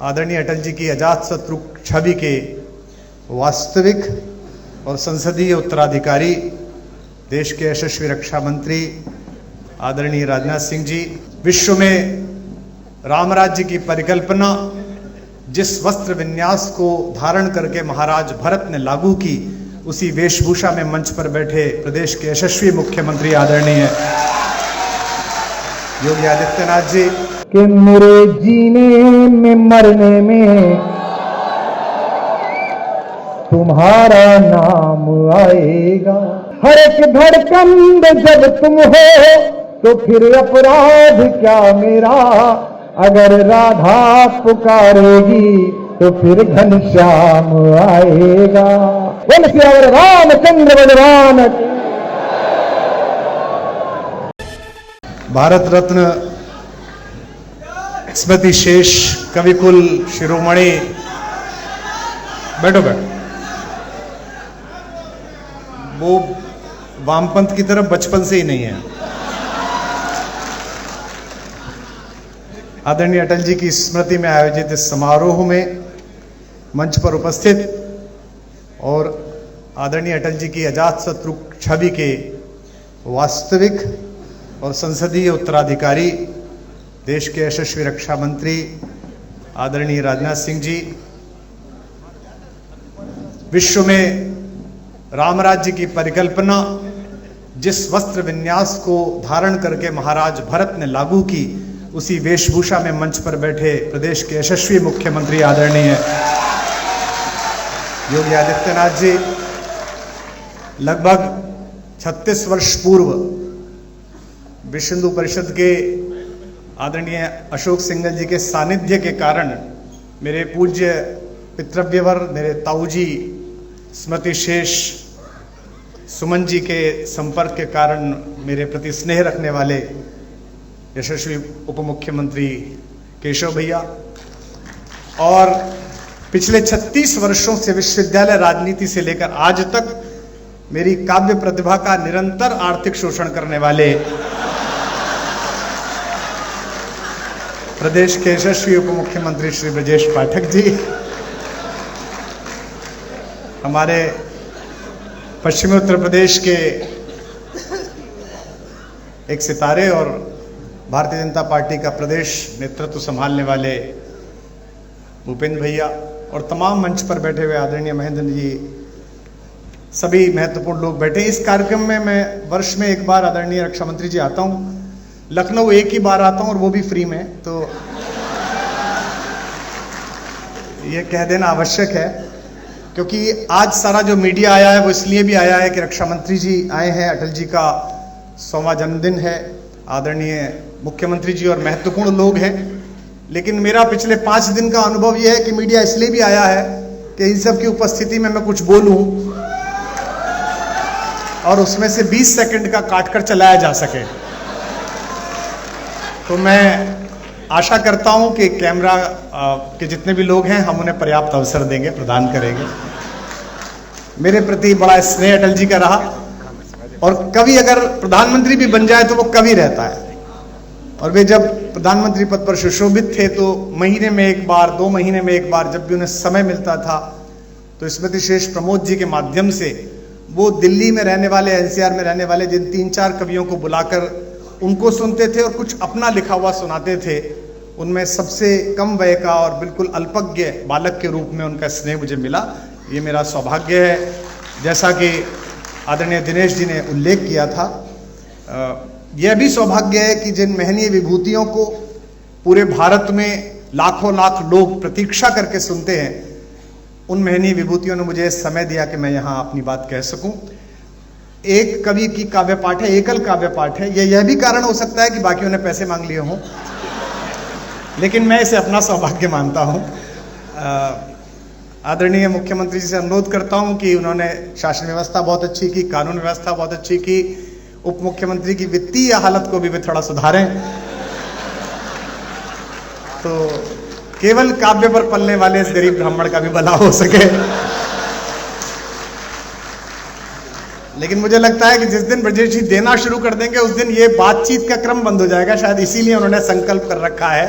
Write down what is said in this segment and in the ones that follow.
आदरणीय अटल जी की अजातशत्रु छवि के वास्तविक और संसदीय उत्तराधिकारी, देश के यशस्वी रक्षा मंत्री आदरणीय राजनाथ सिंह जी, विश्व में राम राज्य की परिकल्पना जिस वस्त्र विन्यास को धारण करके महाराज भरत ने लागू की, उसी वेशभूषा में मंच पर बैठे प्रदेश के यशस्वी मुख्यमंत्री आदरणीय योगी आदित्यनाथ जी कि मेरे जीने में मरने में तुम्हारा नाम आएगा। हर एक धड़कन में जब तुम हो तो फिर अपराध क्या मेरा, अगर राधा पुकारेगी तो फिर घनश्याम आएगा। बोल सियावर रामचंद्र भगवान की। भारत रत्न स्मृति शेष कविकुल शिरोमणि, बैठो बैठो, वो वामपंथ की तरफ बचपन से ही नहीं है। आदरणीय अटल जी की स्मृति में आयोजित इस समारोह में मंच पर उपस्थित और आदरणीय अटल जी की अजातशत्रु छवि के वास्तविक और संसदीय उत्तराधिकारी, देश के यशस्वी रक्षा मंत्री आदरणीय राजनाथ सिंह जी, विश्व में राम राज्य की परिकल्पना जिस वस्त्र विन्यास को धारण करके महाराज भरत ने लागू की, उसी वेशभूषा में मंच पर बैठे प्रदेश के यशस्वी मुख्यमंत्री आदरणीय योगी आदित्यनाथ जी, लगभग 36 वर्ष पूर्व विश्व हिंदू परिषद के आदरणीय अशोक सिंघल जी के सानिध्य के कारण मेरे पूज्य पितृव्यवर, मेरे ताऊ जी स्मृति शेष सुमन जी के संपर्क के कारण मेरे प्रति स्नेह रखने वाले यशस्वी उप मुख्यमंत्री केशव भैया, और पिछले 36 वर्षों से विश्वविद्यालय राजनीति से लेकर आज तक मेरी काव्य प्रतिभा का निरंतर आर्थिक शोषण करने वाले प्रदेश के यशस्वी उप मुख्यमंत्री श्री ब्रजेश पाठक जी, हमारे पश्चिमी उत्तर प्रदेश के एक सितारे और भारतीय जनता पार्टी का प्रदेश नेतृत्व संभालने वाले भूपेंद्र भैया, और तमाम मंच पर बैठे हुए आदरणीय महेंद्र जी, सभी महत्वपूर्ण लोग बैठे। इस कार्यक्रम में मैं वर्ष में एक बार आदरणीय रक्षा मंत्री जी आता हूँ, लखनऊ एक ही बार आता हूँ और वो भी फ्री में, तो ये कह देना आवश्यक है, क्योंकि आज सारा जो मीडिया आया है वो इसलिए भी आया है कि रक्षा मंत्री जी आए हैं, अटल जी का 100वां जन्मदिन है, आदरणीय मुख्यमंत्री जी और महत्वपूर्ण लोग हैं। लेकिन मेरा पिछले 5 दिन का अनुभव यह है कि मीडिया इसलिए भी आया है कि इन सब की उपस्थिति में मैं कुछ बोलूं और उसमें से 20 सेकंड का काटकर चलाया जा सके। तो मैं आशा करता हूं कि कैमरा के जितने भी लोग हैं हम उन्हें पर्याप्त अवसर देंगे, प्रदान करेंगे। मेरे प्रति बड़ा स्नेह अटल जी का रहा, और कवि अगर प्रधानमंत्री भी बन जाए तो वो कवि रहता है, और वे जब प्रधानमंत्री पद पर सुशोभित थे तो महीने में एक बार, 2 महीने में एक बार, जब भी उन्हें समय मिलता था तो स्मृति शेष प्रमोद जी के माध्यम से वो दिल्ली में रहने वाले, एनसीआर में रहने वाले जिन 3-4 कवियों को बुलाकर उनको सुनते थे और कुछ अपना लिखा हुआ सुनाते थे। उनमें सबसे कम वय का और बिल्कुल अल्पज्ञ बालक के रूप में उनका स्नेह मुझे मिला, ये मेरा सौभाग्य है। जैसा कि आदरणीय दिनेश जी ने उल्लेख किया था, यह भी सौभाग्य है कि जिन महनीय विभूतियों को पूरे भारत में लाखों लाख लोग प्रतीक्षा करके सुनते हैं, उन महनीय विभूतियों ने मुझे समय दिया कि मैं यहाँ अपनी बात कह सकूं। एक कवि की काव्य पाठ है, एकल काव्य पाठ है, यह भी कारण हो सकता है कि बाकियों ने पैसे मांग लिए हों, लेकिन मैं इसे अपना सौभाग्य मानता हूँ। आदरणीय मुख्यमंत्री जी से अनुरोध करता हूँ कि उन्होंने शासन व्यवस्था बहुत अच्छी की, कानून व्यवस्था बहुत अच्छी की, उप मुख्यमंत्री की वित्तीय हालत को भी वे थोड़ा सुधारें, तो केवल काव्य पर पलने वाले इस गरीब ब्राह्मण का भी भला हो सके। लेकिन मुझे लगता है कि जिस दिन ब्रजेश जी देना शुरू कर देंगे उस दिन ये बातचीत का क्रम बंद हो जाएगा। शायद इसीलिए उन्होंने संकल्प कर रखा है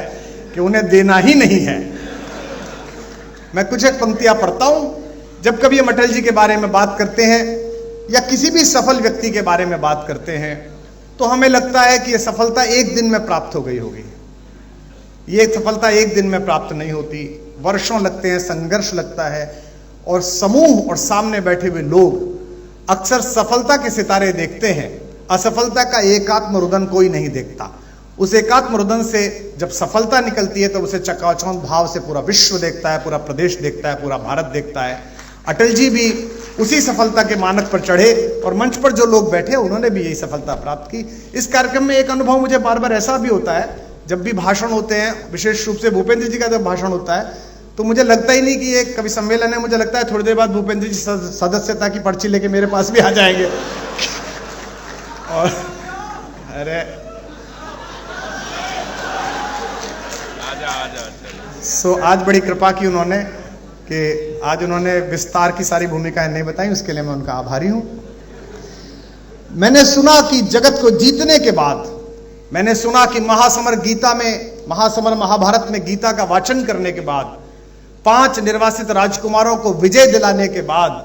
कि उन्हें देना ही नहीं है। मैं कुछ एक पंक्तियां पढ़ता हूं। जब कभी हम अटल जी के बारे में बात करते हैं या किसी भी सफल व्यक्ति के बारे में बात करते हैं तो हमें लगता है कि यह सफलता एक दिन में प्राप्त हो गई होगी। ये सफलता एक दिन में प्राप्त नहीं होती, वर्षों लगते हैं, संघर्ष लगता है, और समूह और सामने बैठे हुए लोग अक्सर सफलता के सितारे देखते हैं, असफलता का एकात्म रुदन कोई नहीं देखता। उस एकात्म रुदन से जब सफलता निकलती है तो उसे चकाचौंध भाव से पूरा विश्व देखता है, पूरा प्रदेश देखता है, पूरा भारत देखता है। अटल जी भी उसी सफलता के मानक पर चढ़े और मंच पर जो लोग बैठे उन्होंने भी यही सफलता प्राप्त की। इस कार्यक्रम में एक अनुभव मुझे बार बार ऐसा भी होता है, जब भी भाषण होते हैं, विशेष रूप से भूपेंद्र जी का जब भाषण होता है तो मुझे लगता ही नहीं कि ये कवि सम्मेलन है। मुझे लगता है थोड़ी देर बाद भूपेंद्र जी सदस्यता की पर्ची लेके मेरे पास भी आ जाएंगे और अरे सो आज बड़ी कृपा की उन्होंने कि आज उन्होंने विस्तार की सारी भूमिकाएं नहीं बताई, उसके लिए मैं उनका आभारी हूं। मैंने सुना कि जगत को जीतने के बाद, मैंने सुना कि महासमर महाभारत में गीता का वाचन करने के बाद, 5 निर्वासित राजकुमारों को विजय दिलाने के बाद,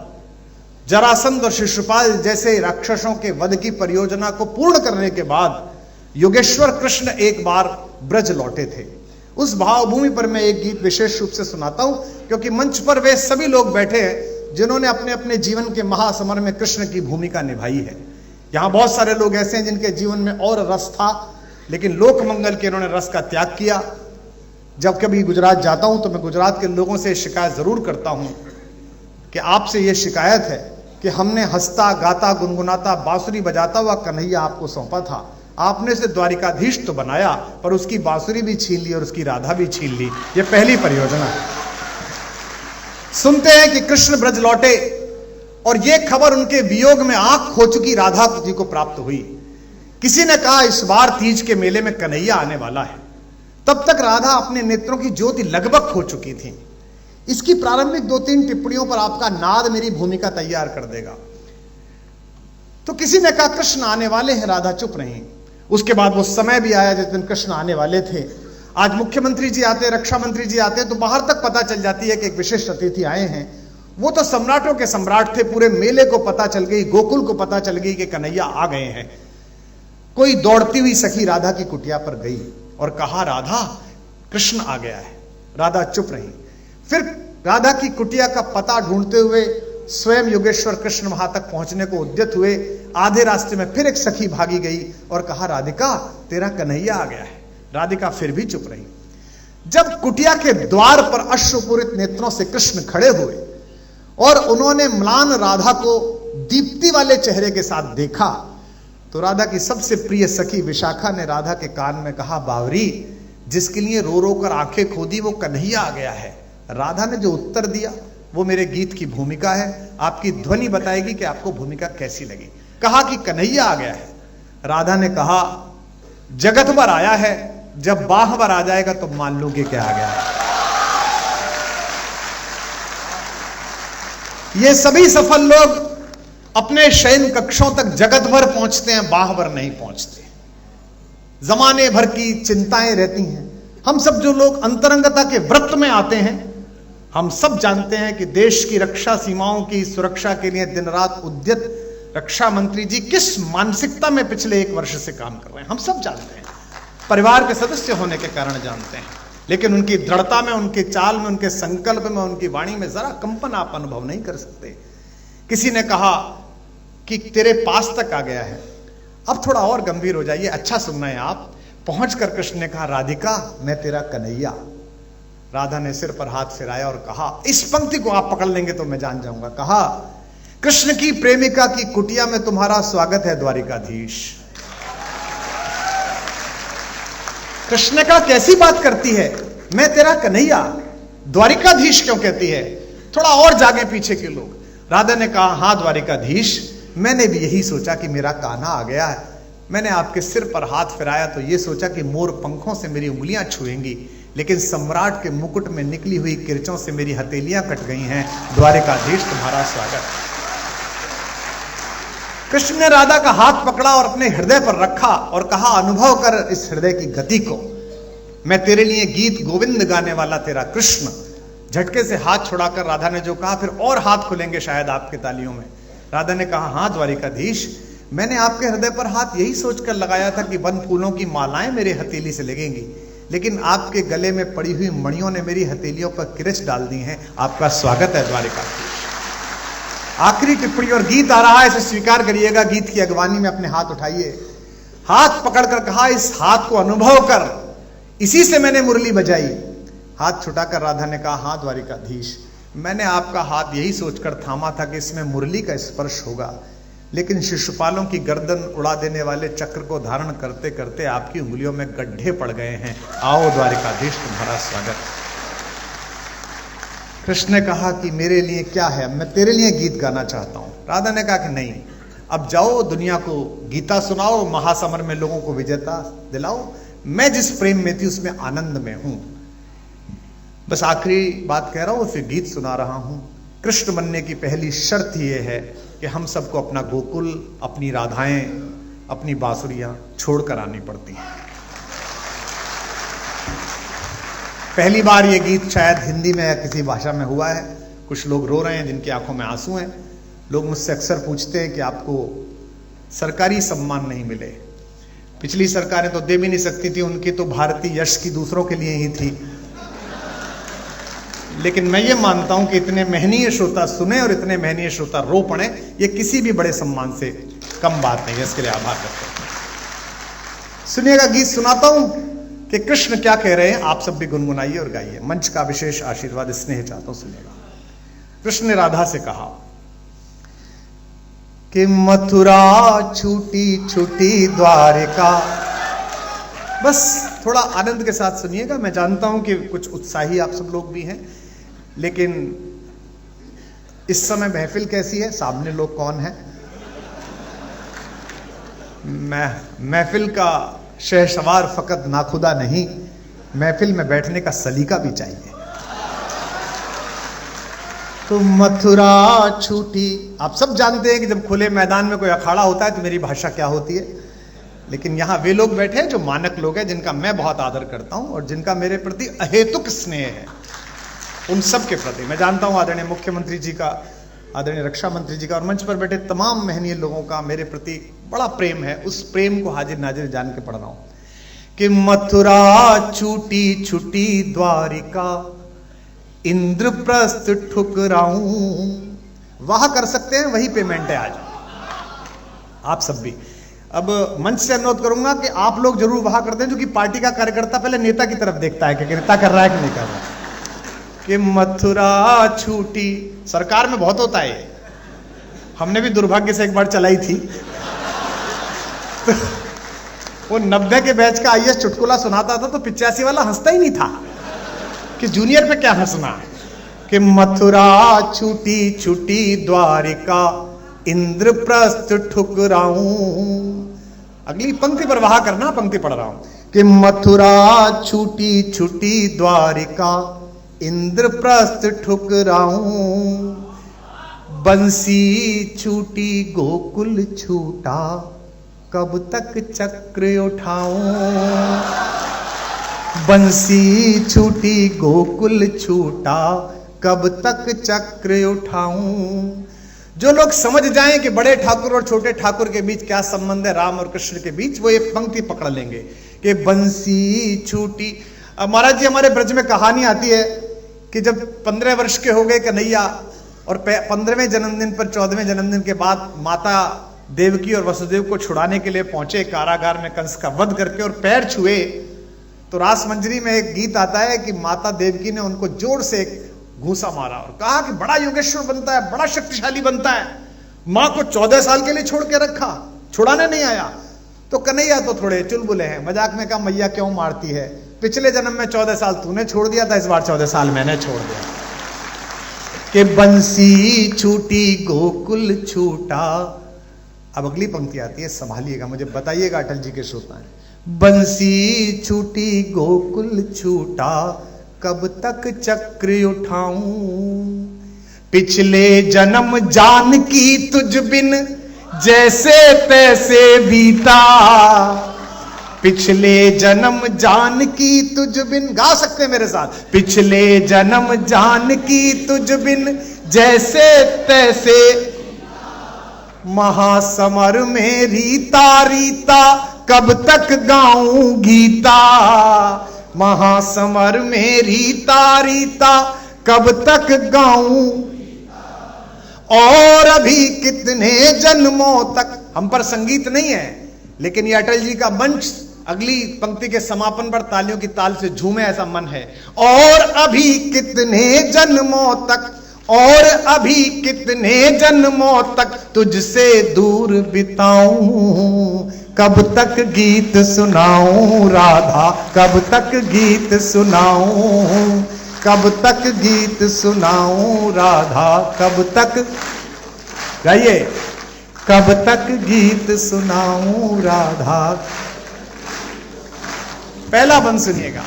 जरासंध और शिशुपाल जैसे राक्षसों के वध की परियोजना को पूर्ण करने के बाद योगेश्वर कृष्ण एक बार ब्रज लौटे थे। उस भावभूमि पर मैं एक गीत विशेष रूप से सुनाता हूं, क्योंकि मंच पर वे सभी लोग बैठे हैं जिन्होंने अपने अपने जीवन के महासमर में कृष्ण की भूमिका निभाई है। यहां बहुत सारे लोग ऐसे हैं जिनके जीवन में और रस था, लेकिन लोक मंगल के इन्होंने रस का त्याग किया। जब कभी गुजरात जाता हूं तो मैं गुजरात के लोगों से शिकायत जरूर करता हूं कि आपसे यह शिकायत है कि हमने हंसता गाता गुनगुनाता बांसुरी बजाता हुआ कन्हैया आपको सौंपा था, आपने उसे द्वारिकाधीश तो बनाया पर उसकी बांसुरी भी छीन ली और उसकी राधा भी छीन ली। यह पहली परियोजना है। सुनते हैं कि कृष्ण ब्रज लौटे और यह खबर उनके वियोग में आंख खो चुकी राधा जी को प्राप्त हुई। किसी ने कहा इस बार तीज के मेले में कन्हैया आने वाला है। तब तक राधा अपने नेत्रों की ज्योति लगभग खो चुकी थी। इसकी प्रारंभिक 2-3 टिप्पणियों पर आपका नाद मेरी भूमिका तैयार कर देगा। तो किसी ने कहा कृष्ण आने वाले हैं, राधा चुप रही। उसके बाद वो समय भी आया जिस दिन कृष्ण आने वाले थे। आज मुख्यमंत्री जी आते, रक्षा मंत्री जी आते तो बाहर तक पता चल जाती है कि एक विशिष्ट अतिथि आए हैं। वो तो सम्राटों के सम्राट थे, पूरे मेले को पता चल गई, गोकुल को पता चल गई कि कन्हैया आ गए हैं। कोई दौड़ती हुई सखी राधा की कुटिया पर गई और कहा राधा कृष्ण आ गया है। राधा चुप रही। फिर राधा की कुटिया का पता ढूंढते हुए स्वयं योगेश्वर कृष्ण वहां तक पहुंचने को उद्यत हुए। आधे रास्ते में फिर एक सखी भागी गई और कहा राधिका तेरा कन्हैया आ गया है। राधिका फिर भी चुप रही। जब कुटिया के द्वार पर अश्रुपूरित नेत्रों से कृष्ण खड़े हुए और उन्होंने म्लान राधा को दीप्ति वाले चेहरे के साथ देखा तो राधा की सबसे प्रिय सखी विशाखा ने राधा के कान में कहा बावरी, जिसके लिए रो रो कर आंखें खोदी वो कन्हैया आ गया है। राधा ने जो उत्तर दिया वो मेरे गीत की भूमिका है। आपकी ध्वनि बताएगी कि आपको भूमिका कैसी लगी। कहा कि कन्हैया आ गया है। राधा ने कहा जगत भर आया है, जब बाह भर आ जाएगा तो मान लो कि क्या आ गया है। ये सभी सफल लोग अपने शयन कक्षों तक जगत भर पहुंचते हैं, बाह भर नहीं पहुंचते। जमाने भर की चिंताएं रहती हैं। हम सब जो लोग अंतरंगता के व्रत में आते हैं, हम सब जानते हैं कि देश की रक्षा सीमाओं की सुरक्षा के लिए दिन रात उद्यत रक्षा मंत्री जी किस मानसिकता में पिछले 1 वर्ष से काम कर रहे हैं, हम सब जानते हैं। परिवार के सदस्य होने के कारण जानते हैं, लेकिन उनकी दृढ़ता में, उनके चाल में, उनके संकल्प में, उनकी वाणी में जरा कंपन आप अनुभव नहीं कर सकते। किसी ने कहा कि तेरे पास तक आ गया है। अब थोड़ा और गंभीर हो जाइए, अच्छा सुनना है आप। पहुंचकर कृष्ण ने कहा राधिका मैं तेरा कन्हैया। राधा ने सिर पर हाथ फिराया और कहा इस पंक्ति को आप पकड़ लेंगे तो मैं जान जाऊंगा। कहा कृष्ण की प्रेमिका की कुटिया में तुम्हारा स्वागत है द्वारिकाधीश। कृष्ण का कैसी बात करती है, मैं तेरा कन्हैया, द्वारिकाधीश क्यों कहती है? थोड़ा और जागे पीछे के लोग। राधा ने कहा हां द्वारिकाधीश, मैंने भी यही सोचा कि मेरा कान्हा आ गया है। मैंने आपके सिर पर हाथ फिराया तो ये सोचा कि मोर पंखों से मेरी उंगलियां छुएंगी, लेकिन सम्राट के मुकुट में निकली हुई किरचों से मेरी हथेलियां कट गई हैं। द्वारिकाधीश तुम्हारा स्वागत। कृष्ण ने राधा का हाथ पकड़ा और अपने हृदय पर रखा और कहा अनुभव कर इस हृदय की गति को। मैं तेरे लिए गीत गोविंद गाने वाला तेरा कृष्ण, झटके से हाथ छुड़ाकर राधा ने जो कहा, फिर और हाथ खुलेंगे शायद आपके तालियों में। राधा ने कहा, हाँ द्वारिकाधीश, मैंने आपके हृदय पर हाथ यही सोचकर लगाया था कि वन फूलों की मालाएं मेरे हथेली से लगेंगी, लेकिन आपके गले में पड़ी हुई मणियों ने मेरी हथेलियों पर किरच डाल दी हैं। आपका स्वागत है द्वारिकाधीश। आखिरी टिप्पणी और गीत आ रहा है, इसे स्वीकार करिएगा। गीत की अगवानी में अपने हाथ उठाइए, हाथ पकड़कर कहा, इस हाथ को अनुभव कर, इसी से मैंने मुरली बजाई। हाथ छुटाकर राधा ने कहा, हाँ द्वारिकाधीश, मैंने आपका हाथ यही सोचकर थामा था कि इसमें मुरली का स्पर्श होगा, लेकिन शिशुपालों की गर्दन उड़ा देने वाले चक्र को धारण करते करते आपकी उंगलियों में गड्ढे पड़ गए हैं। आओ द्वारिकाधीश, तुम्हारा स्वागत। कृष्ण ने कहा कि मेरे लिए क्या है, मैं तेरे लिए गीत गाना चाहता हूं। राधा ने कहा कि नहीं, अब जाओ दुनिया को गीता सुनाओ, महासमर में लोगों को विजेता दिलाओ। मैं जिस प्रेम में थी उसमें आनंद में हूं। बस आखिरी बात कह रहा हूं, फिर गीत सुना रहा हूं। कृष्ण बनने की पहली शर्त यह है कि हम सबको अपना गोकुल, अपनी राधाएं, अपनी बांसुरियां छोड़कर आनी पड़ती हैं। पहली बार ये गीत शायद हिंदी में या किसी भाषा में हुआ है। कुछ लोग रो रहे हैं, जिनकी आंखों में आंसू हैं। लोग मुझसे अक्सर पूछते हैं कि आपको सरकारी सम्मान नहीं मिले। पिछली सरकारें तो दे भी नहीं सकती थी, उनकी तो भारतीय यश की दूसरों के लिए ही थी। लेकिन मैं ये मानता हूं कि इतने महनीय श्रोता सुने और इतने महनीय श्रोता रो पड़े, ये किसी भी बड़े सम्मान से कम बात नहीं है। इसके लिए आभार करते हैं। सुनिएगा, गीत सुनाता हूं कि कृष्ण क्या कह रहे हैं। आप सब भी गुनगुनाइए और गाइए। मंच का विशेष आशीर्वाद स्नेह चाहता हूं, सुनिएगा। कृष्ण ने राधा से कहा कि मथुरा छूटी छूटी द्वारिका। बस थोड़ा आनंद के साथ सुनिएगा। मैं जानता हूं कि कुछ उत्साही आप सब लोग भी हैं, लेकिन इस समय महफिल कैसी है, सामने लोग कौन है। महफिल का शहसवार फकत नाखुदा नहीं, महफिल में बैठने का सलीका भी चाहिए। तो मथुरा छूटी, आप सब जानते हैं कि जब खुले मैदान में कोई अखाड़ा होता है तो मेरी भाषा क्या होती है, लेकिन यहां वे लोग बैठे हैं जो मानक लोग हैं, जिनका मैं बहुत आदर करता हूं और जिनका मेरे प्रति अहेतुक स्नेह है। उन सब के प्रति मैं जानता हूं आदरणीय मुख्यमंत्री जी का, आदरणीय रक्षा मंत्री जी का और मंच पर बैठे तमाम महनीय लोगों का मेरे प्रति बड़ा प्रेम है। उस प्रेम को हाजिर नाजिर जान के पढ़ रहा हूं कि मथुरा छूटी छूटी द्वारिका, इंद्रप्रस्थ ठुकराऊं। वहां कर सकते हैं, वही पेमेंट है आज आप सब भी। अब मंच से अनुरोध करूंगा कि आप लोग जरूर वहां कर दें, जो कि पार्टी का कार्यकर्ता पहले नेता की तरफ देखता है कि नेता कर रहा है कि नहीं कर रहा है। कि मथुरा छूटी, सरकार में बहुत होता है, हमने भी दुर्भाग्य से एक बार चलाई थी। तो वो 90 के बैच का आईएएस चुटकुला सुनाता था तो 85 वाला हंसता ही नहीं था कि जूनियर पे क्या हंसना। कि मथुरा छूटी छूटी द्वारिका, इंद्रप्रस्थ ठुकराऊं। अगली पंक्ति पर वहा करना, पंक्ति पढ़ रहा हूं कि मथुरा छूटी छूटी द्वारिका, इंद्रप्रस्थ ठुकराऊं। बंसी छूटी गोकुल छूटा, कब तक चक्र उठाऊं। बंसी छूटी गोकुल छूटा, कब तक चक्र उठाऊं। जो लोग समझ जाएं कि बड़े ठाकुर और छोटे ठाकुर के बीच क्या संबंध है, राम और कृष्ण के बीच, वो ये पंक्ति पकड़ लेंगे कि बंसी छूटी। अब महाराज जी, हमारे ब्रज में कहानी आती है कि जब 15 वर्ष के हो गए कन्हैया और 15वें जन्मदिन पर 14वें जन्मदिन के बाद माता देवकी और वसुदेव को छुड़ाने के लिए पहुंचे कारागार में कंस का वध करके और पैर छुए, तो रास मंजरी में एक गीत आता है कि माता देवकी ने उनको जोर से एक घूंसा मारा और कहा कि बड़ा योगेश्वर बनता है, बड़ा शक्तिशाली बनता है, मां को 14 साल के लिए छोड़ के रखा, छुड़ाने नहीं आया। तो कन्हैया तो थोड़े चुलबुले हैं, मजाक में कहा मैया क्यों मारती है, पिछले जन्म में 14 साल तूने छोड़ दिया था, इस बार 14 साल मैंने छोड़ दिया। कि बंसी छूटी गोकुल छूटा। अब अगली पंक्ति आती है, संभालिएगा, मुझे बताइएगा अटल जी के श्रोता हैं। बंसी छूटी गोकुल छूटा, कब तक चक्र उठाऊं। पिछले जन्म जानकी तुझ बिन जैसे तैसे बीता, पिछले जन्म जान की तुझ बिन, गा सकते हैं मेरे साथ, पिछले जन्म जान की तुझ बिन जैसे तैसे, महासमर में रीता रीता कब तक गाऊं गीता, महासमर में रीता रीता कब तक गाऊं, और अभी कितने जन्मों तक। हम पर संगीत नहीं है, लेकिन ये अटल जी का मंच अगली पंक्ति के समापन पर तालियों की ताल से झूमे ऐसा मन है। और अभी कितने जन्मों तक, और अभी कितने जन्मों तक तुझसे दूर बिताऊं, कब तक गीत सुनाऊं राधा, कब तक गीत सुनाऊं, कब तक गीत सुनाऊं राधा, कब तक, गाइए, कब तक गीत सुनाऊं राधा। पहला बंद सुनिएगा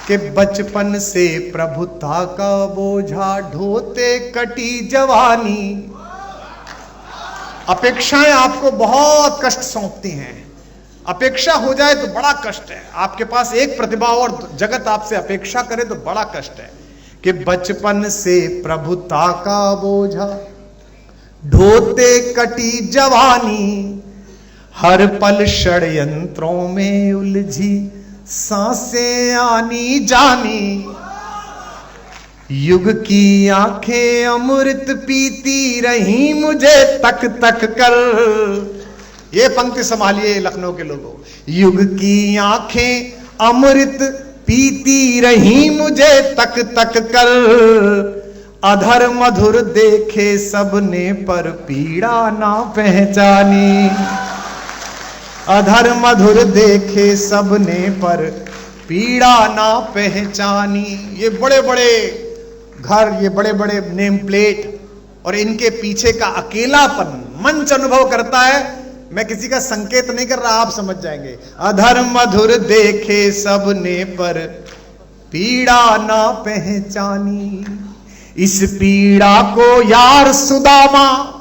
कि बचपन से प्रभुता का बोझा ढोते कटी जवानी। अपेक्षाएं आपको बहुत कष्ट सौंपती हैं। अपेक्षा हो जाए तो बड़ा कष्ट है। आपके पास एक प्रतिभा और जगत आपसे अपेक्षा करे तो बड़ा कष्ट है। कि बचपन से प्रभुता का बोझा ढोते कटी जवानी, हर पल षड्यंत्रों में उलझी सांसें आनी जानी, युग की आंखें अमृत पीती रही मुझे तक तक कर। ये पंक्ति संभालिए लखनऊ के लोगों, युग की आंखें अमृत पीती रही मुझे तक तक कर, अधर मधुर देखे सबने पर पीड़ा ना पहचानी, अधर मधुर देखे सबने पर पीड़ा ना पहचानी। ये बड़े बड़े घर, ये बड़े बड़े नेम प्लेट और इनके पीछे का अकेलापन मंच अनुभव करता है। मैं किसी का संकेत नहीं कर रहा, आप समझ जाएंगे। अधर मधुर देखे सबने पर पीड़ा ना पहचानी, इस पीड़ा को यार सुदामा,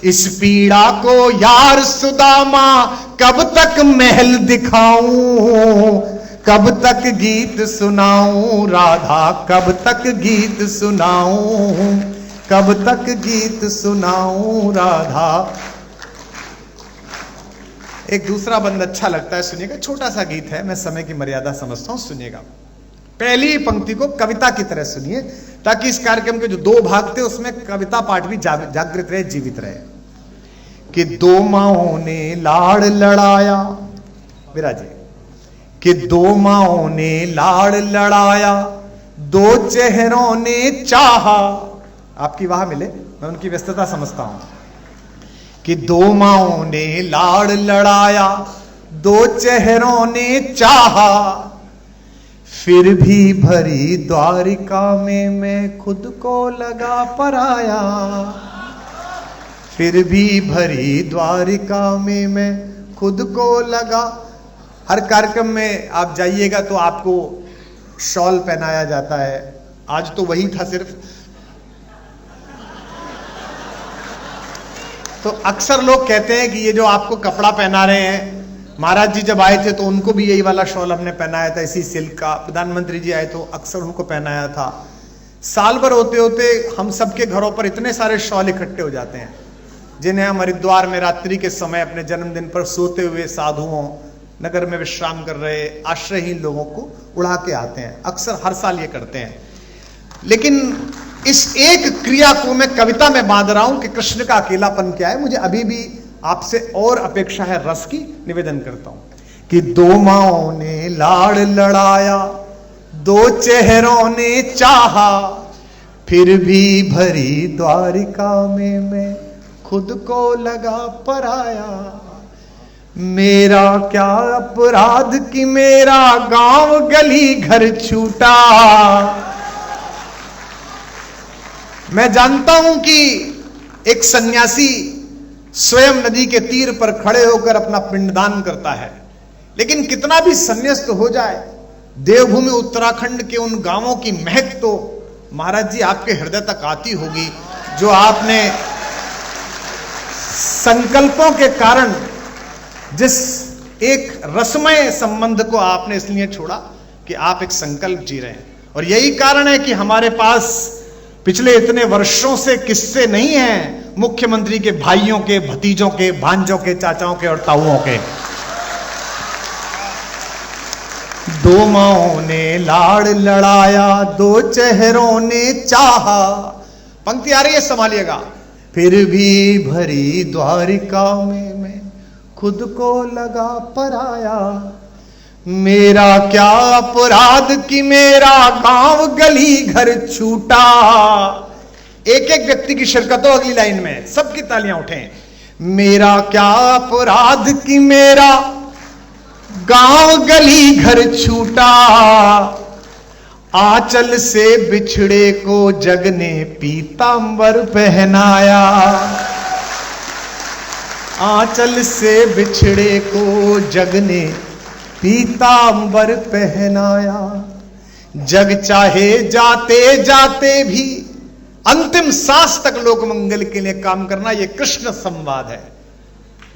इस पीड़ा को यार सुदामा कब तक महल दिखाऊं, कब तक गीत सुनाऊं राधा, कब तक गीत सुनाऊं, कब तक गीत सुनाऊं राधा। एक दूसरा बंद अच्छा लगता है, सुनिएगा। छोटा सा गीत है, मैं समय की मर्यादा समझता हूं, सुनिएगा। पहली पंक्ति को कविता की तरह सुनिए, ताकि इस कार्यक्रम के जो दो भाग थे उसमें कविता पाठ भी जागृत रहे, जीवित रहे। कि दो माओं ने लाड़ लड़ाया, विराजे, कि दो माओं ने लाड़ लड़ाया, दो चेहरों ने चाहा। आपकी वाह मिले, मैं उनकी व्यस्तता समझता हूं। कि दो माओं ने लाड़ लड़ाया, दो चेहरों ने चाहा, फिर भी भरी द्वारिका में मैं खुद को लगा पराया, फिर भी भरी द्वारिका में मैं खुद को लगा। हर कार्यक्रम में आप जाइएगा तो आपको शॉल पहनाया जाता है। आज तो वही था सिर्फ। तो अक्सर लोग कहते हैं कि ये जो आपको कपड़ा पहना रहे हैं, महाराज जी जब आए थे तो उनको भी यही वाला शॉल हमने पहनाया था, इसी सिल्क का। प्रधानमंत्री जी आए तो अक्सर उनको पहनाया था। साल भर होते होते हम सबके घरों पर इतने सारे शॉल इकट्ठे हो जाते हैं, जिन्हें हम हरिद्वार में रात्रि के समय अपने जन्मदिन पर सोते हुए साधुओं, नगर में विश्राम कर रहे आश्रयहीन लोगों को उड़ा के आते हैं। अक्सर हर साल ये करते हैं। लेकिन इस एक क्रिया को मैं कविता में बांध रहा हूं कि कृष्ण का अकेलापन क्या है। मुझे अभी भी आपसे और अपेक्षा है रस की। निवेदन करता हूं कि दो माओं ने लाड़ लड़ाया, दो चेहरों ने चाहा, फिर भी भरी द्वारिका में मैं खुद को लगा पराया। मेरा क्या अपराध कि मेरा गांव गली घर छूटा। मैं जानता हूं कि एक सन्यासी स्वयं नदी के तीर पर खड़े होकर अपना पिंडदान करता है, लेकिन कितना भी संन्यास्त हो जाए, देवभूमि उत्तराखंड के उन गांवों की महक तो महाराज जी आपके हृदय तक आती होगी, जो आपने संकल्पों के कारण जिस एक रसमय संबंध को आपने इसलिए छोड़ा कि आप एक संकल्प जी रहे हैं। और यही कारण है कि हमारे पास पिछले इतने वर्षों से किस्से नहीं हैं मुख्यमंत्री के भाइयों के, भतीजों के, भांजों के, चाचाओं के और ताऊओं के। दो माओं ने लाड़ लड़ाया, दो चेहरों ने चाहा। पंक्ति आ रही है, संभालिएगा। फिर भी भरी द्वारिका में मैं खुद को लगा पराया। मेरा क्या अपराध कि मेरा गांव गली घर छूटा। एक एक व्यक्ति की शिरकत हो अगली लाइन में, सबकी तालियां उठें। मेरा क्या अपराध कि मेरा गांव गली घर छूटा। आंचल से बिछड़े को जग ने पीतांबर पहनाया। आंचल से बिछड़े को जग ने पीतांबर पहनाया। जग चाहे जाते जाते भी अंतिम सांस तक लोक मंगल के लिए काम करना, यह कृष्ण संवाद है।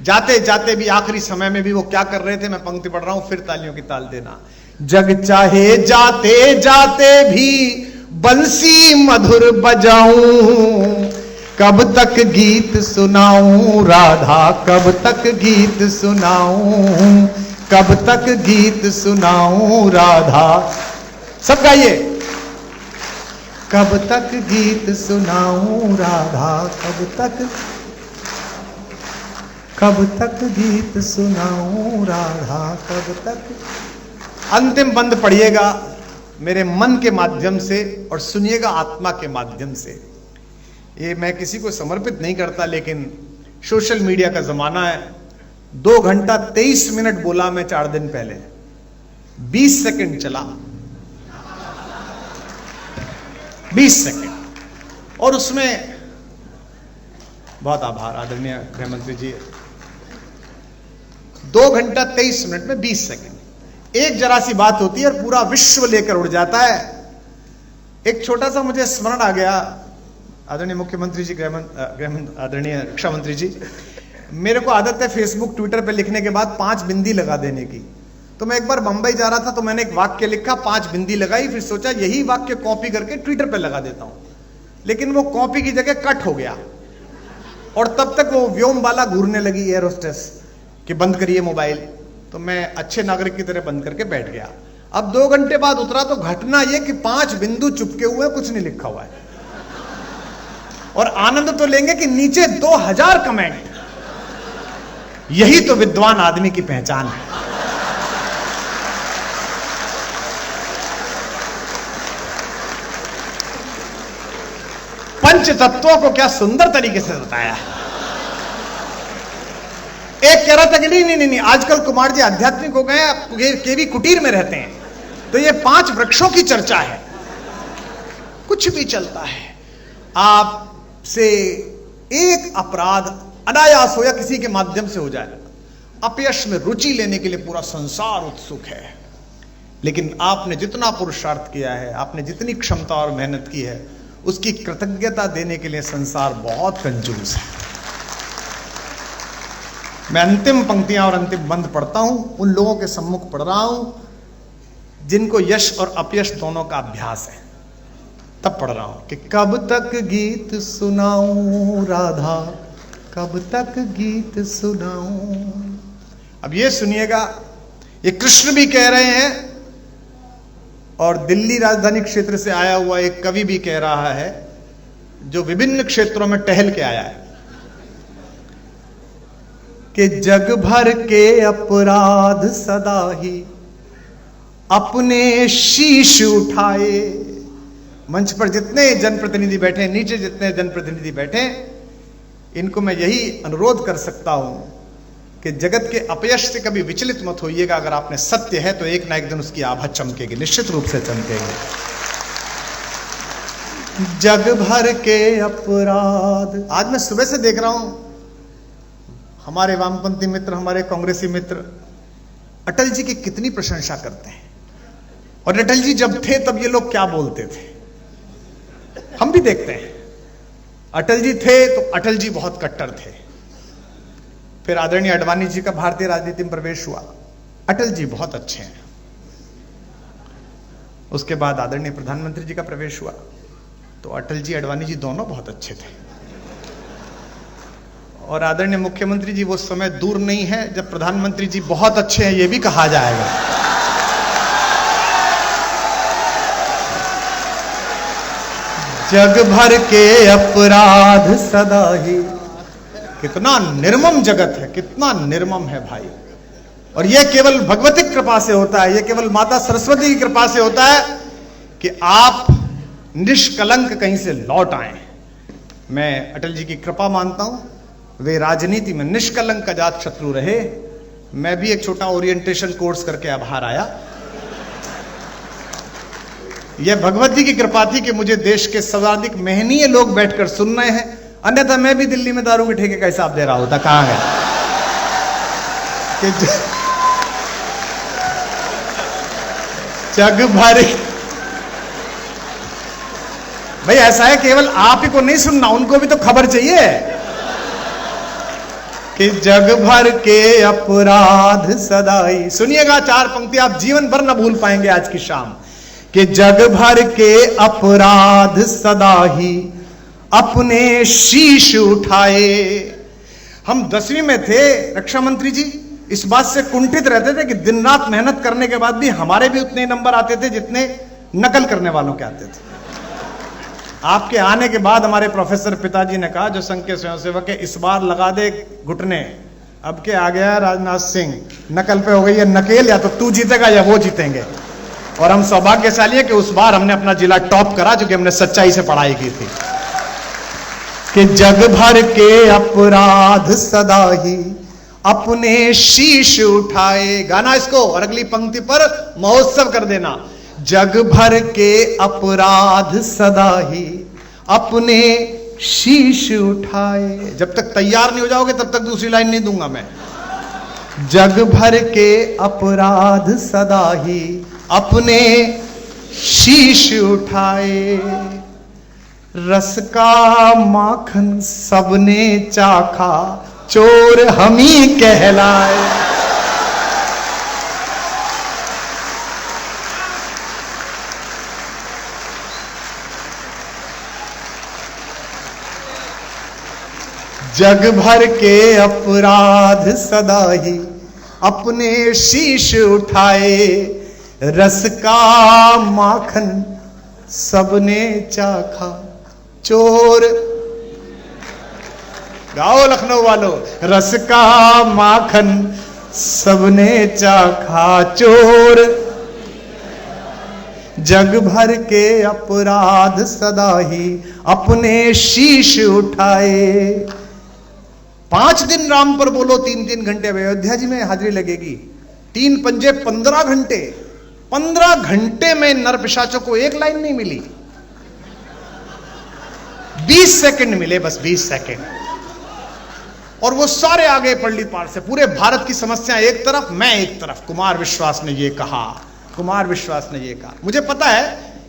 जाते जाते भी, आखिरी समय में भी वो क्या कर रहे थे, मैं पंक्ति पढ़ रहा हूं, फिर तालियों की ताल देना। जग चाहे जाते जाते भी बंसी मधुर बजाऊं। कब तक गीत सुनाऊं राधा, कब तक गीत सुनाऊं, कब तक गीत सुनाऊं राधा। सब गाइए। कब तक गीत सुनाऊं राधा, कब तक गीत सुनाऊं राधा, कब तक। अंतिम बंद पढ़िएगा मेरे मन के माध्यम से और सुनिएगा आत्मा के माध्यम से। ये मैं किसी को समर्पित नहीं करता, लेकिन सोशल मीडिया का जमाना है। 2 घंटा 23 मिनट बोला मैं 4 दिन पहले, 20 सेकंड चला, 20 सेकंड। और उसमें बहुत आभार आदरणीय गृह मंत्री जी। 2 घंटा 23 मिनट में 20 सेकंड, एक जरा सी बात होती है और पूरा विश्व लेकर उड़ जाता है। एक छोटा सा मुझे स्मरण आ गया, आदरणीय मुख्यमंत्री जी, आदरणीय रक्षा मंत्री जी। मेरे को आदत है फेसबुक ट्विटर पे लिखने के बाद 5 बिंदी लगा देने की। तो मैं एक बार बंबई जा रहा था तो मैंने एक वाक्य लिखा, 5 बिंदी लगाई, फिर सोचा यही वाक्य कॉपी करके ट्विटर पे लगा देता हूं। लेकिन वो कॉपी की जगह कट हो गया और तब तक वो व्योम वाला घूरने लगी, एयर होस्टेस, कि बंद करिए मोबाइल। तो मैं अच्छे नागरिक की तरह बंद करके बैठ गया। अब 2 घंटे बाद उतरा तो घटना यह कि 5 बिंदु चुपके हुए, कुछ नहीं लिखा हुआ है। और आनंद तो लेंगे कि नीचे 2000 कमेंट। यही तो विद्वान आदमी की पहचान है। पंच तत्वों को क्या सुंदर तरीके से बताया। एक कह रहा था कि नहीं, आजकल कुमार जी आध्यात्मिक हो गए, केवी कुटीर में रहते हैं, तो ये 5 वृक्षों की चर्चा है। कुछ भी चलता है। आपसे एक अपराध अनायास हो या किसी के माध्यम से हो जाए, अपयश में रुचि लेने के लिए पूरा संसार उत्सुक है। लेकिन आपने जितना पुरुषार्थ किया है, आपने जितनी क्षमता और मेहनत की है, उसकी कृतज्ञता देने के लिए संसार बहुत कंजूस है। मैं अंतिम पंक्तियां और अंतिम बंद पढ़ता हूं, उन लोगों के सम्मुख पढ़ रहा हूं जिनको यश और अपयश दोनों का अभ्यास है, तब पढ़ रहा हूं कि कब तक गीत सुनाऊं राधा, कब तक गीत सुनाऊं। अब ये सुनिएगा, ये कृष्ण भी कह रहे हैं और दिल्ली राजधानी क्षेत्र से आया हुआ एक कवि भी कह रहा है, जो विभिन्न क्षेत्रों में टहल के आया है, कि जग भर के अपराध सदा ही अपने शीश उठाए। मंच पर जितने जनप्रतिनिधि बैठे, नीचे जितने जनप्रतिनिधि बैठे, इनको मैं यही अनुरोध कर सकता हूं कि जगत के अपयश से कभी विचलित मत होइएगा। अगर आपने सत्य है तो एक ना एक दिन उसकी आभा चमकेगी, निश्चित रूप से चमकेगी। जग भर के अपराध। आज मैं सुबह से देख रहा हूं हमारे वामपंथी मित्र, हमारे कांग्रेसी मित्र अटल जी की कितनी प्रशंसा करते हैं। और अटल जी जब थे तब ये लोग क्या बोलते थे, हम भी देखते हैं। अटल जी थे तो अटल जी बहुत कट्टर थे, फिर आदरणीय आडवाणी जी का भारतीय राजनीति में प्रवेश हुआ। अटल जी बहुत अच्छे हैं। उसके बाद आदरणीय प्रधानमंत्री जी का प्रवेश हुआ, तो अटल जी आडवाणी जी दोनों बहुत अच्छे थे। और आदरणीय मुख्यमंत्री जी वो समय दूर नहीं है जब प्रधानमंत्री जी बहुत अच्छे हैं ये भी कहा जाएगा। जग भर के अपराध सदा ही, कितना निर्मम जगत है, कितना निर्मम है भाई। और यह केवल भगवती कृपा से होता है, यह केवल माता सरस्वती की कृपा से होता है कि आप निष्कलंक कहीं से लौट आए। मैं अटल जी की कृपा मानता हूं, वे राजनीति में निष्कलंक अजात शत्रु रहे। मैं भी एक छोटा ओरिएंटेशन कोर्स करके अब बाहर आया। यह भगवती की कृपा थी कि मुझे देश के सर्वाधिक महनीय लोग बैठकर सुन रहे हैं, अन्यथा मैं भी दिल्ली में दारू के ठेके का हिसाब दे रहा होता। कहां है कि जग भर, भाई ऐसा है केवल आप ही को नहीं सुनना, उनको भी तो खबर चाहिए कि जग भर के अपराध सदाई। सुनिएगा 4 पंक्ति आप जीवन भर न भूल पाएंगे आज की शाम, कि जग भर के अपराध सदा ही अपने शीश उठाए। हम 10वीं में थे, रक्षा मंत्री जी इस बात से कुंठित रहते थे कि दिन रात मेहनत करने के बाद भी हमारे भी उतने नंबर आते थे जितने नकल करने वालों के आते थे। आपके आने के बाद हमारे प्रोफेसर पिताजी ने कहा, जो संघ के स्वयंसेवक है, इस बार लगा दे घुटने, अब के आ गया राजनाथ सिंह, नकल पे हो गई है नकेल, या तो तू जीतेगा या वो जीतेंगे। और हम सौभाग्यशाली है कि उस बार हमने अपना जिला टॉप करा, जो कि हमने सच्चाई से पढ़ाई की थी। कि जग भर के अपराध सदा ही अपने शीश उठाए। गाना इसको, और अगली पंक्ति पर महोत्सव कर देना। जग भर के अपराध सदा ही अपने शीश उठाए। जब तक तैयार नहीं हो जाओगे तब तक दूसरी लाइन नहीं दूंगा मैं। जग भर के अपराध सदा ही अपने शीश उठाए। रस का माखन सबने चाखा, चोर हम ही कहलाए। जग भर के अपराध सदा ही अपने शीश उठाए। रस का माखन सबने चाखा, चोर, गाओ लखनऊ वालों, रस का माखन सबने चाखा, चोर जग भर के अपराध सदा ही अपने शीश उठाए। 5 दिन राम पर बोलो, 3-3 घंटे अयोध्या जी में हाजिरी लगेगी। 3 पंजे 15 घंटे, 15 घंटे में नर पिशाचों को एक लाइन नहीं मिली, 20 सेकंड मिले, बस 20 सेकंड। और वो सारे आगे पल्ली पार से, पूरे भारत की समस्या एक तरफ, मैं एक तरफ। कुमार विश्वास ने ये कहा, कुमार विश्वास ने ये कहा। मुझे पता है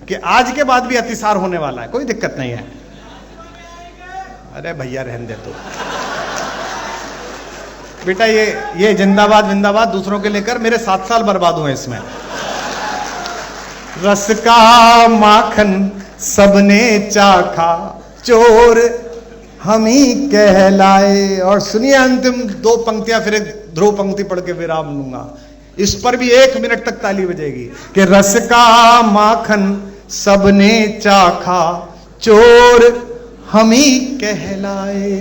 कि आज के बाद भी अतिसार होने वाला है, कोई दिक्कत नहीं है। अरे भैया रहने दे तो बेटा, ये जिंदाबाद विंदाबाद दूसरों के लेकर मेरे 7 साल बर्बाद हुए इसमें। रस का माखन सबने चाखा, चोर हम ही कहलाए। और सुनिए अंतिम 2 पंक्तियां, फिर एक ध्रुव पंक्ति पढ़ के विराम लूंगा। इस पर भी 1 मिनट तक ताली बजेगी। कि रस का माखन सबने चाखा, चोर हम ही कहलाए।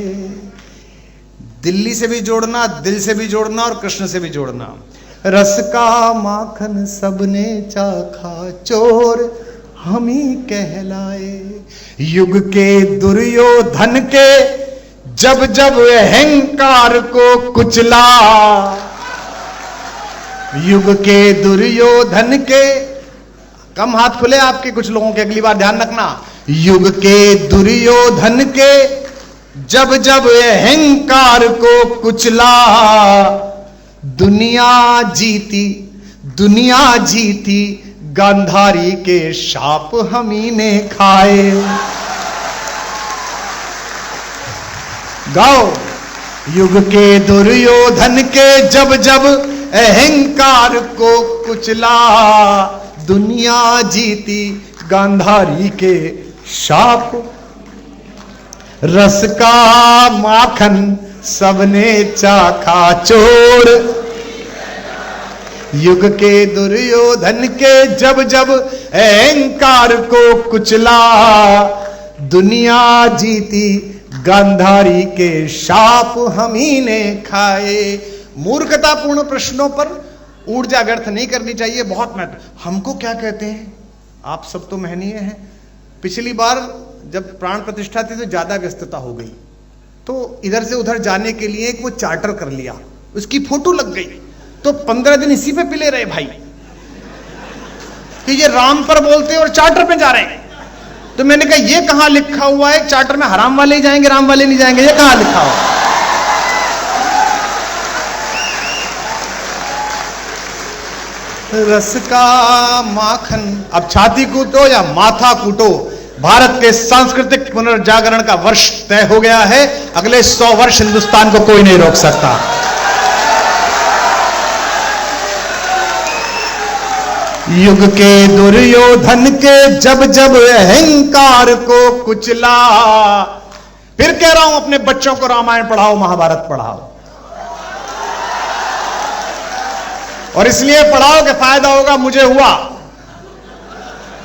दिल्ली से भी जोड़ना, दिल से भी जोड़ना और कृष्ण से भी जोड़ना। रस का माखन सबने चाखा, चोर हम ही कहलाए। युग के दुर्योधन के जब जब अहंकार को कुचला, युग के दुर्योधन के, कम हाथ खुले आपके कुछ लोगों के, अगली बार ध्यान रखना। युग के दुर्योधन के जब जब अहंकार को कुचला, दुनिया जीती, दुनिया जीती, गांधारी के शाप हम ही ने खाए। गाओ, युग के दुर्योधन के जब जब अहंकार को कुचला, दुनिया जीती गांधारी के शाप। रस का माखन सबने चाखा चोर, युग के दुर्योधन के जब जब अहंकार को कुचला, दुनिया जीती गांधारी के शाप हम ही ने खाए। मूर्खतापूर्ण प्रश्नों पर ऊर्जा व्यर्थ नहीं करनी चाहिए, बहुत महत्व। हमको क्या कहते हैं, आप सब तो महनीय हैं। पिछली बार जब प्राण प्रतिष्ठा थी तो ज्यादा व्यस्तता हो गई, तो इधर से उधर जाने के लिए एक वो चार्टर कर लिया, उसकी फोटो लग गई, तो 15 दिन इसी पे पिले रहे भाई कि ये राम पर बोलते और चार्टर पे जा रहे हैं। तो मैंने कहा ये कहां लिखा हुआ है चार्टर में हराम वाले ही जाएंगे, राम वाले नहीं जाएंगे, ये कहां लिखा हुआ है? रस का माखन, अब छाती कूटो या माथा कूटो, भारत के सांस्कृतिक पुनर्जागरण का वर्ष तय हो गया है। अगले 100 वर्ष हिंदुस्तान को कोई नहीं रोक सकता। युग के दुर्योधन के जब जब अहंकार को कुचला, फिर कह रहा हूं अपने बच्चों को रामायण पढ़ाओ, महाभारत पढ़ाओ, और इसलिए पढ़ाओ कि फायदा होगा। मुझे हुआ,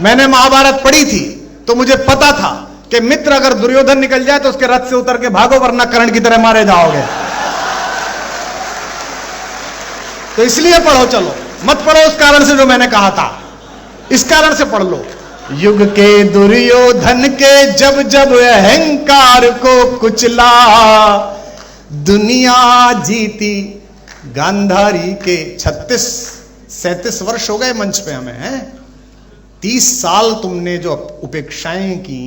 मैंने महाभारत पढ़ी थी तो मुझे पता था कि मित्र अगर दुर्योधन निकल जाए तो उसके रथ से उतर के भागो, वरना कर्ण की तरह मारे जाओगे। तो इसलिए पढ़ो, चलो मत पढ़ो उस कारण से जो मैंने कहा था, इस कारण से पढ़ लो। युग के दुर्योधन के जब जब अहंकार को कुचला, दुनिया जीती गांधारी के। 36-37 वर्ष हो गए मंच पे हमें, हैं 30 साल तुमने जो उपेक्षाएं की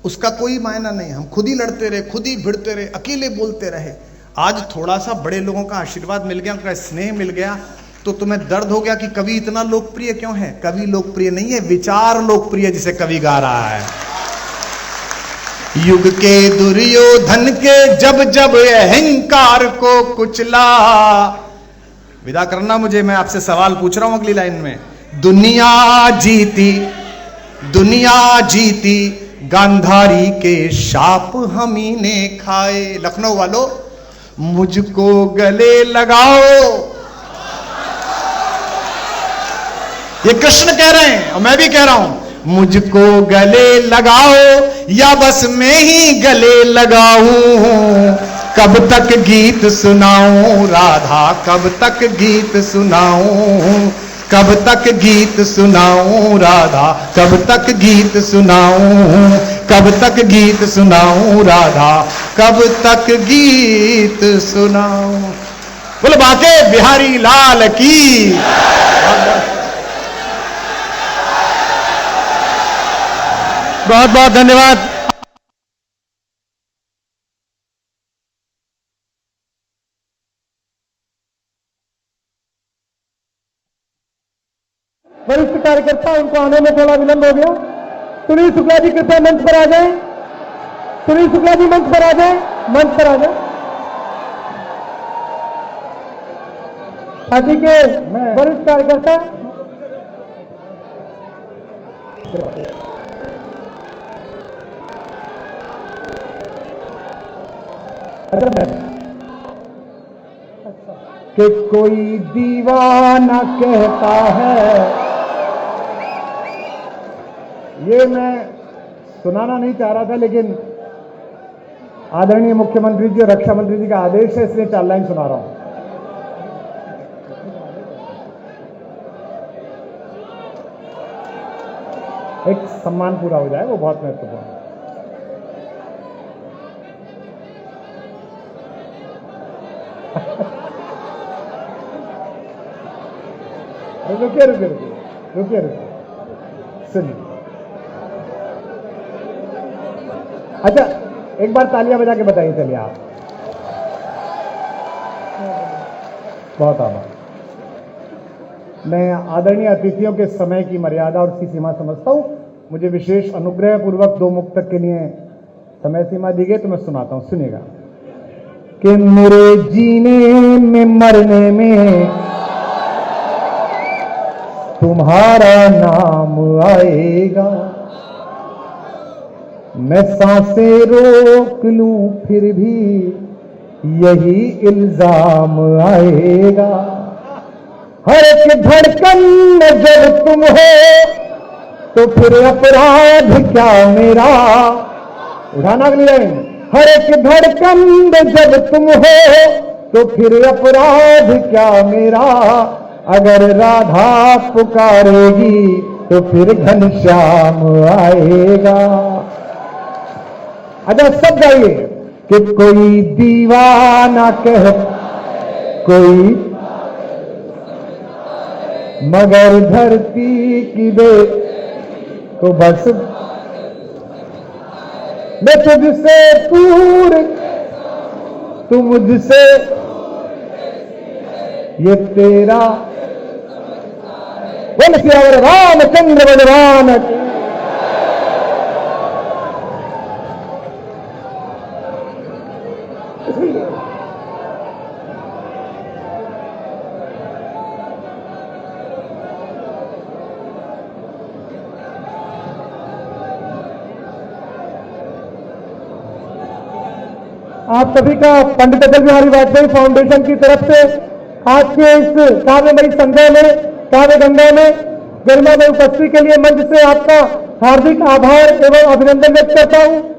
उसका कोई मायना नहीं। हम खुद ही लड़ते रहे, खुद ही भिड़ते रहे, अकेले बोलते रहे। आज थोड़ा सा बड़े लोगों का आशीर्वाद मिल गया, उनका स्नेह मिल गया, तो तुम्हें दर्द हो गया कि कवि इतना लोकप्रिय क्यों है। कवि लोकप्रिय नहीं है, विचार लोकप्रिय, जिसे कवि गा रहा है। युग के दुर्योधन के जब जब अहंकार को कुचला। विदा करना मुझे, मैं आपसे सवाल पूछ रहा हूं अगली लाइन में। दुनिया जीती गांधारी के शाप हम ही ने खाए। लखनऊ वालों, मुझको गले लगाओ, ये कृष्ण कह रहे हैं और मैं भी कह रहा हूं। मुझको गले लगाओ या बस मैं ही गले लगाऊं, कब तक गीत सुनाऊं राधा, कब तक गीत सुनाऊं, कब तक गीत सुनाऊं राधा, कब तक गीत सुनाऊं, कब तक गीत सुनाऊं राधा, कब तक गीत सुनाऊं। बोले बाके बिहारी लाल की। बहुत बहुत धन्यवाद। वरिष्ठ कार्यकर्ता, उनको आने में थोड़ा विलंब हो गया। सुनील शुक्ला जी कृपया मंच पर आ जाएं। सुनील शुक्ला जी मंच पर आ जाएं, मंच पर आ जाएं। पार्टी के वरिष्ठ कार्यकर्ता, कि कोई दीवाना कहता है, ये मैं सुनाना नहीं चाह रहा था, लेकिन आदरणीय मुख्यमंत्री जी और रक्षा मंत्री जी का आदेश है, इसलिए 4 लाइन सुना रहा हूं। एक सम्मान पूरा हो जाए, वो बहुत महत्वपूर्ण है। रुकिए, सुनिए। अच्छा, एक बार तालियां बजा के बताइए। चलिए आप, बहुत आभार। मैं आदरणीय अतिथियों के समय की मर्यादा और उसकी सीमा समझता हूं। मुझे विशेष अनुग्रह पूर्वक 2 मुक्तक के लिए समय सीमा दी गई, तो मैं सुनाता हूं, सुनिएगा। कि मेरे जीने में मरने में तुम्हारा नाम आएगा। मैं सांसें रोक लूं फिर भी यही इल्जाम आएगा। हर एक धड़कन में जब तुम हो तो फिर अपराध क्या मेरा। उठाना अगली लाइन। हर एक धड़कन में जब तुम हो तो फिर अपराध क्या मेरा। अगर राधा पुकारेगी तो फिर घनश्याम आएगा। अच्छा सब गाइए कि कोई दीवाना कह कोई मगर धरती की दे तो बस मैं तुझसे दूर तू मुझसे ये तेरा बोल सियावर रामचंद्र भगवान की। आप सभी का पंडित अटल बिहारी वाजपेयी फाउंडेशन की तरफ से आज के इस काव्यमयी संध्या में काव्य गंगा में गरिमा में उपस्थिति के लिए मंच से आपका हार्दिक आभार एवं अभिनंदन व्यक्त करता हूं।